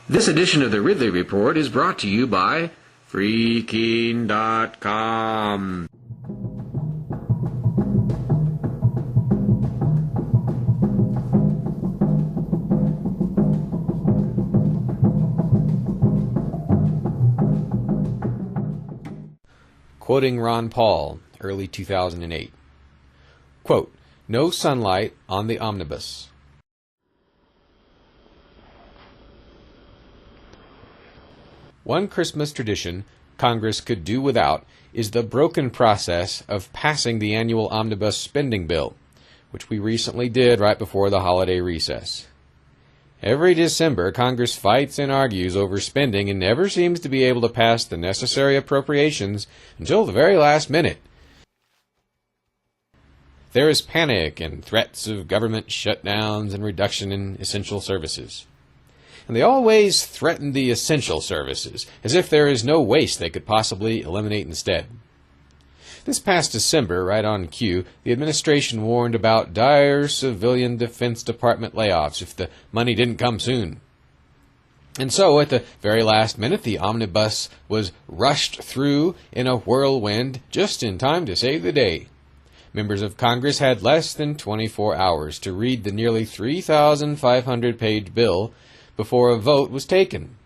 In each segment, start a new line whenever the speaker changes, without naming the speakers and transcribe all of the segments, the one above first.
This edition of the Ridley Report is brought to you by Freaking.com. Quoting Ron Paul, early 2008. Quote, "No sunlight on the omnibus." One Christmas tradition Congress could do without is the broken process of passing the annual omnibus spending bill, which we recently did right before the holiday recess. Every December, Congress fights and argues over spending and never seems to be able to pass the necessary appropriations until the very last minute. There is panic and threats of government shutdowns and reduction in essential services. And they always threaten the essential services, as if there is no waste they could possibly eliminate instead. This past December, right on cue, the administration warned about dire civilian Defense Department layoffs if the money didn't come soon. And so, at the very last minute, the omnibus was rushed through in a whirlwind just in time to save the day. Members of Congress had less than 24 hours to read the nearly 3,500-page bill before a vote was taken.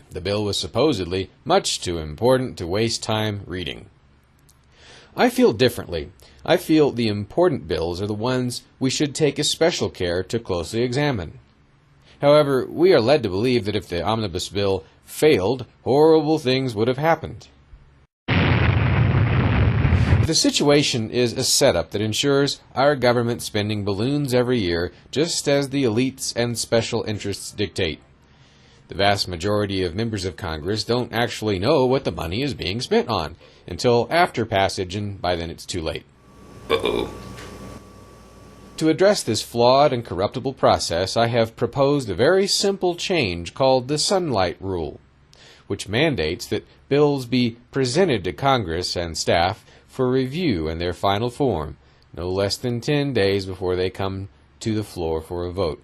The bill was supposedly much too important to waste time reading. I feel differently. I feel the important bills are the ones we should take special care to closely examine. However, we are led to believe that if the omnibus bill failed, horrible things would have happened. The situation is a setup that ensures our government spending balloons every year, just as the elites and special interests dictate. The vast majority of members of Congress don't actually know what the money is being spent on until after passage, and by then it's too late. To address this flawed and corruptible process, I have proposed a very simple change called the sunlight rule, which mandates that bills be presented to Congress and staff for review in their final form, no less than 10 days before they come to the floor for a vote.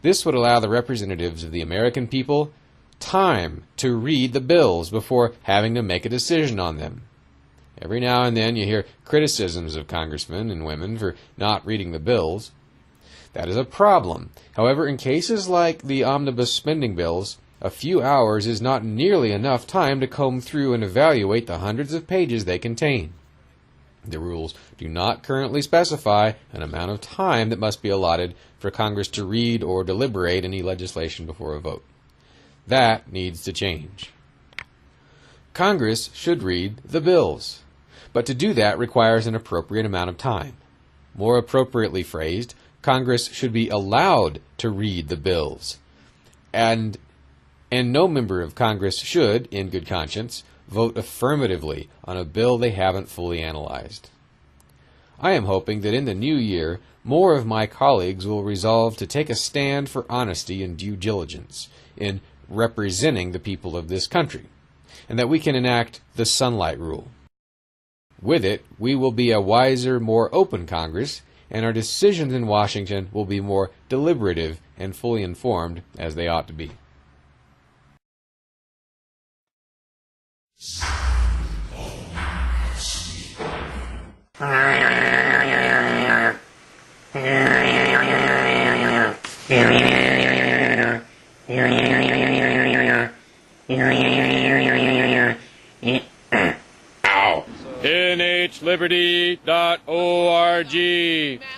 This would allow the representatives of the American people time to read the bills before having to make a decision on them. Every now and then you hear criticisms of congressmen and women for not reading the bills. That is a problem. However, in cases like the omnibus spending bills, a few hours is not nearly enough time to comb through and evaluate the hundreds of pages they contain. The rules do not currently specify an amount of time that must be allotted for Congress to read or deliberate any legislation before a vote. That needs to change. Congress should read the bills, but to do that requires an appropriate amount of time. More appropriately phrased, Congress should be allowed to read the bills, and no member of Congress should, in good conscience, vote affirmatively on a bill they haven't fully analyzed. I am hoping that in the new year, more of my colleagues will resolve to take a stand for honesty and due diligence in representing the people of this country, and that we can enact the sunlight rule. With it, we will be a wiser, more open Congress, and our decisions in Washington will be more deliberative and fully informed, as they ought to be.
nhliberty.org